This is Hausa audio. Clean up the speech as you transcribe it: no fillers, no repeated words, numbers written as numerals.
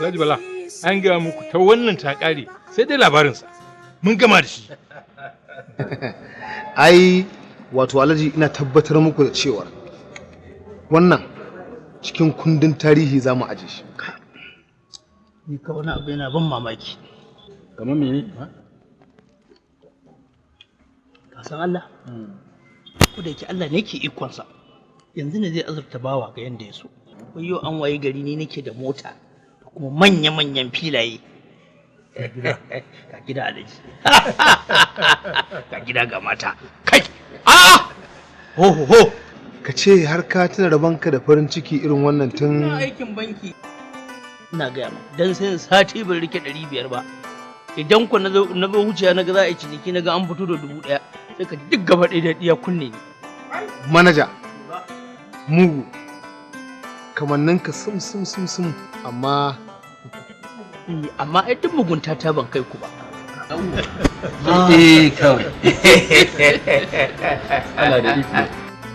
Alhaji Bala, an gaya muku ta wannan ta ƙare sai dai labarinsa. Mun gama da shi. Ai, wato Alhaji ina tabbatar muku da cewa wannan cikin kundin tarihi za mu aje shi. Ni ka wani abu yana ban mamaki. Kamar mene? Ka san Allah? Ko da yake Allah ne ke ikonsa. Yanzu ne zai azurta bawa ga yanda ya so. Wai yau an waye gari ni nake da mota da kuma manya-manyan filaye. Ga gida Alhaji. Ga gida ga mata. Kai! Ho ho ho! Ka ce har ka tuna rabanka da farin ciki irin wannan tun aikin banki. Ina gaya ma dan sai sati ban rike 500 ba. Idan ku na zo wuciya na ga za a yi ciniki na ga an fito da 1000 sai ka duk gaba ɗaya da iya kunne ni. manaja mugu kamanninka sum amma ai duk mugunta ta ban kai ku ba. Kawai. Allah da iko.